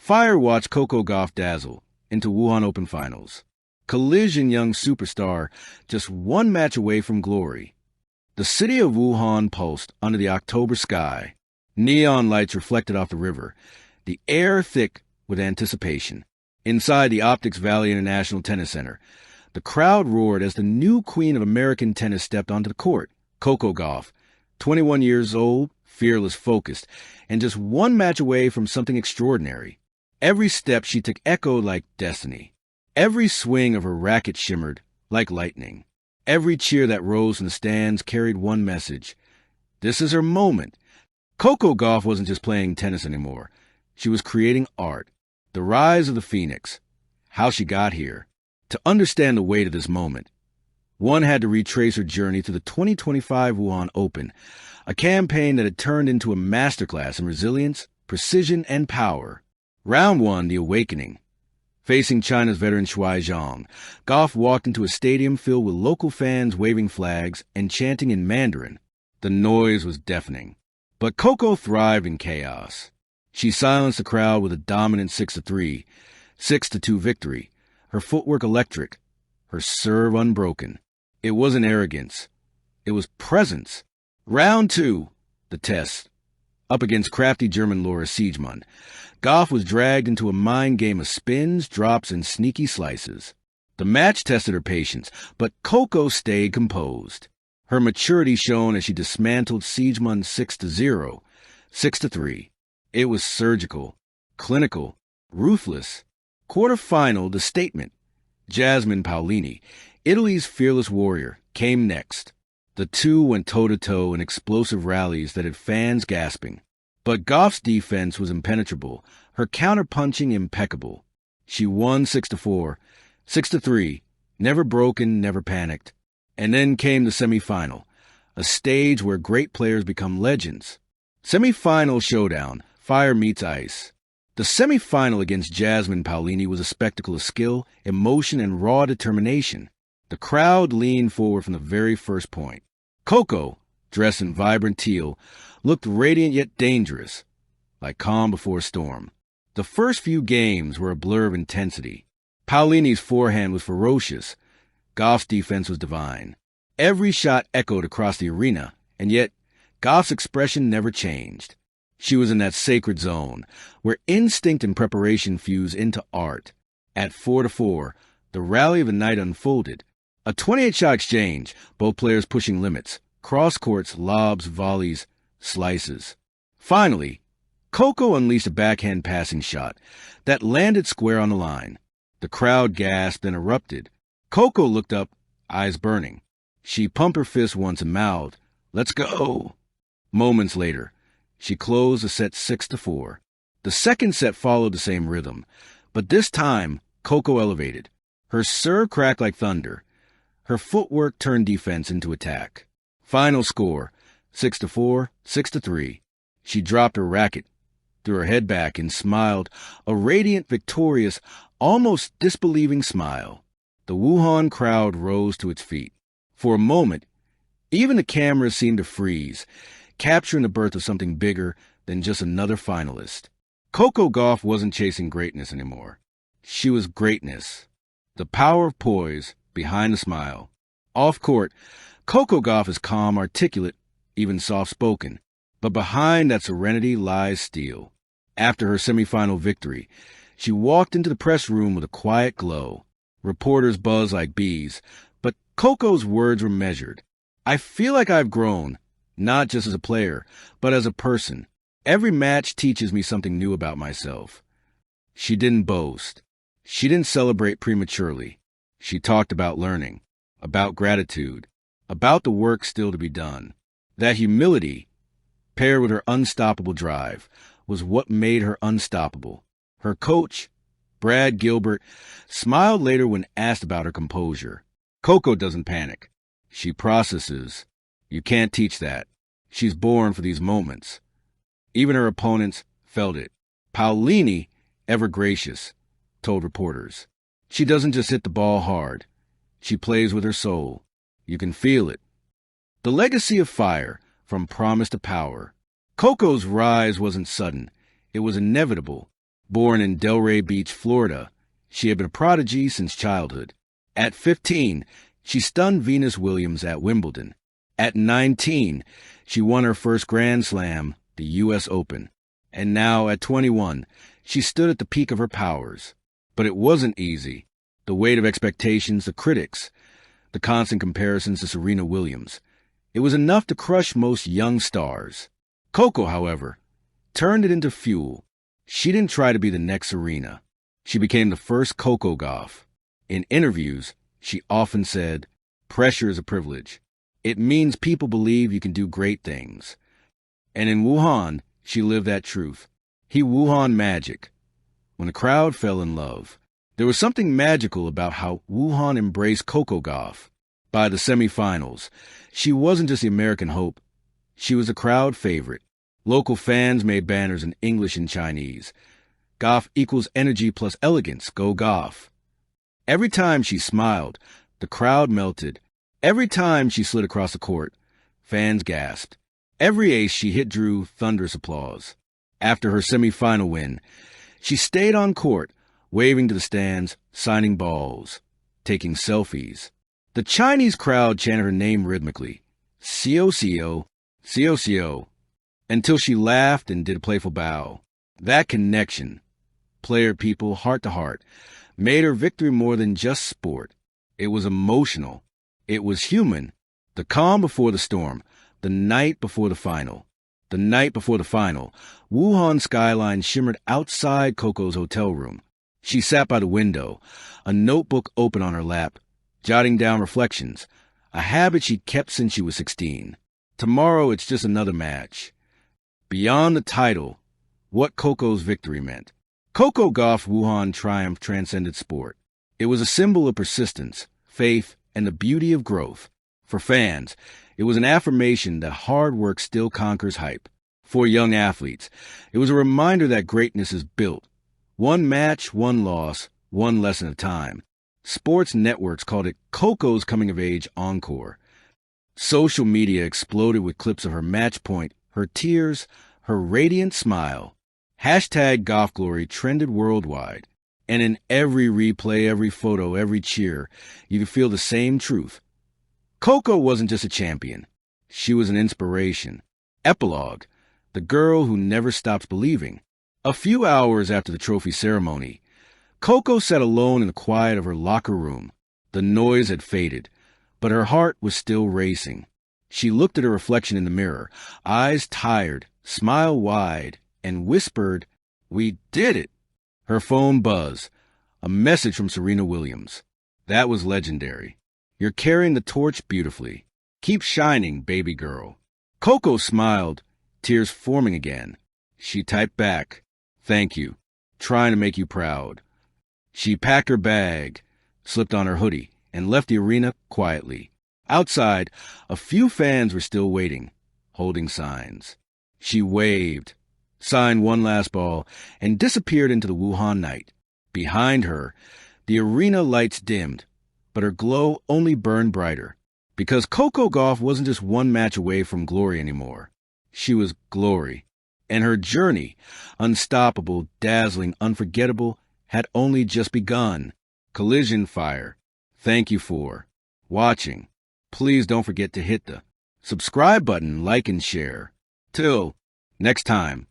Fire watched Coco Gauff dazzle into Wuhan Open Finals. Collision young superstar just one match away from glory. The city of Wuhan pulsed under the October sky. Neon lights reflected off the river, the air thick with anticipation. Inside the Optics Valley International Tennis Center, the crowd roared as the new queen of American tennis stepped onto the court. Coco Gauff, 21 years old, fearless, focused, and just one match away from something extraordinary. Every step she took echoed like destiny. Every swing of her racket shimmered like lightning. Every cheer that rose from the stands carried one message. This is her moment. Coco Gauff wasn't just playing tennis anymore. She was creating art. The rise of the Phoenix. How she got here. To understand the weight of this moment, one had to retrace her journey to the 2025 Wuhan Open, a campaign that had turned into a masterclass in resilience, precision, and power. Round 1, the awakening. Facing China's veteran Shuai Zhang, Gauff walked into a stadium filled with local fans waving flags and chanting in Mandarin. The noise was deafening. But Coco thrived in chaos. She silenced the crowd with a dominant 6-3, 6-2 victory. Her footwork electric, her serve unbroken. It wasn't arrogance. It was presence. Round 2, the test. Up against crafty German Laura Siegemund, Gauff was dragged into a mind game of spins, drops, and sneaky slices. The match tested her patience, but Coco stayed composed. Her maturity shone as she dismantled Siegemund 6-0, 6-3. It was surgical, clinical, ruthless. Quarterfinal, the statement. Jasmine Paolini, Italy's fearless warrior, came next. The two went toe-to-toe in explosive rallies that had fans gasping. But Gauff's defense was impenetrable, her counter-punching impeccable. She won 6-4, 6-3, never broken, never panicked. And then came the semifinal, a stage where great players become legends. Semifinal showdown, fire meets ice. The semifinal against Jasmine Paolini was a spectacle of skill, emotion, and raw determination. The crowd leaned forward from the very first point. Coco, dressed in vibrant teal, looked radiant yet dangerous, like calm before a storm. The first few games were a blur of intensity. Paolini's forehand was ferocious. Gauff's defense was divine. Every shot echoed across the arena, and yet Gauff's expression never changed. She was in that sacred zone, where instinct and preparation fuse into art. At 4-4, the rally of the night unfolded. A 28-shot exchange, both players pushing limits. Cross courts, lobs, volleys, slices. Finally, Coco unleashed a backhand passing shot that landed square on the line. The crowd gasped and erupted. Coco looked up, eyes burning. She pumped her fist once and mouthed, "Let's go!" Moments later, she closed the set 6-4. The second set followed the same rhythm, but this time, Coco elevated. Her serve cracked like thunder. Her footwork turned defense into attack. Final score, 6-4, 6-3. She dropped her racket, threw her head back, and smiled, a radiant, victorious, almost disbelieving smile. The Wuhan crowd rose to its feet. For a moment, even the cameras seemed to freeze, capturing the birth of something bigger than just another finalist. Coco Gauff wasn't chasing greatness anymore. She was greatness. The power of poise behind the smile. Off court, Coco Gauff is calm, articulate, even soft-spoken. But behind that serenity lies steel. After her semifinal victory, she walked into the press room with a quiet glow. Reporters buzzed like bees, but Coco's words were measured. "I feel like I've grown. Not just as a player, but as a person. Every match teaches me something new about myself." She didn't boast. She didn't celebrate prematurely. She talked about learning, about gratitude, about the work still to be done. That humility, paired with her unstoppable drive, was what made her unstoppable. Her coach, Brad Gilbert, smiled later when asked about her composure. "Coco doesn't panic. She processes. You can't teach that. She's born for these moments." Even her opponents felt it. Paolini, ever gracious, told reporters, "She doesn't just hit the ball hard. She plays with her soul. You can feel it." The legacy of fire, from promise to power. Coco's rise wasn't sudden. It was inevitable. Born in Delray Beach, Florida, she had been a prodigy since childhood. At 15, she stunned Venus Williams at Wimbledon. At 19, she won her first Grand Slam, the U.S. Open. And now, at 21, she stood at the peak of her powers. But it wasn't easy. The weight of expectations, the critics, the constant comparisons to Serena Williams. It was enough to crush most young stars. Coco, however, turned it into fuel. She didn't try to be the next Serena. She became the first Coco Gauff. In interviews, she often said, "Pressure is a privilege. It means people believe you can do great things." And in Wuhan, she lived that truth. He Wuhan magic. When the crowd fell in love, there was something magical about how Wuhan embraced Coco Gauff. By the semifinals, she wasn't just the American hope. She was a crowd favorite. Local fans made banners in English and Chinese. Gauff equals energy plus elegance. Go Gauff. Every time she smiled, the crowd melted. Every time she slid across the court, fans gasped. Every ace she hit drew thunderous applause. After her semifinal win, she stayed on court, waving to the stands, signing balls, taking selfies. The Chinese crowd chanted her name rhythmically, "Cio Cio, Cio Cio," until she laughed and did a playful bow. That connection, player people, heart to heart, made her victory more than just sport. It was emotional. It was human. The calm before the storm, the night before the final. The night before the final, Wuhan's skyline shimmered outside Coco's hotel room. She sat by the window, a notebook open on her lap, jotting down reflections, a habit she'd kept since she was 16. Tomorrow it's just another match. Beyond the title, what Coco's victory meant. Coco Gauff's Wuhan triumph transcended sport. It was a symbol of persistence, faith, and the beauty of growth. For fans, it was an affirmation that hard work still conquers hype. For young athletes, it was a reminder that greatness is built. One match, one loss, one lesson at a time. Sports networks called it Coco's coming-of-age encore. Social media exploded with clips of her match point, her tears, her radiant smile. Hashtag Gauff Glory trended worldwide. And in every replay, every photo, every cheer, you could feel the same truth. Coco wasn't just a champion. She was an inspiration. Epilogue, the girl who never stops believing. A few hours after the trophy ceremony, Coco sat alone in the quiet of her locker room. The noise had faded, but her heart was still racing. She looked at her reflection in the mirror, eyes tired, smile wide, and whispered, "We did it!" Her phone buzzed. A message from Serena Williams. That was legendary. "You're carrying the torch beautifully. Keep shining, baby girl." Coco smiled, tears forming again. She typed back, "Thank you. Trying to make you proud." She packed her bag, slipped on her hoodie, and left the arena quietly. Outside, a few fans were still waiting, holding signs. She waved, signed one last ball, and disappeared into the Wuhan night. Behind her, the arena lights dimmed, but her glow only burned brighter. Because Coco Gauff wasn't just one match away from glory anymore. She was glory. And her journey, unstoppable, dazzling, unforgettable, had only just begun. Collision Fire. Thank you for watching. Please don't forget to hit the subscribe button, like and share. Till next time.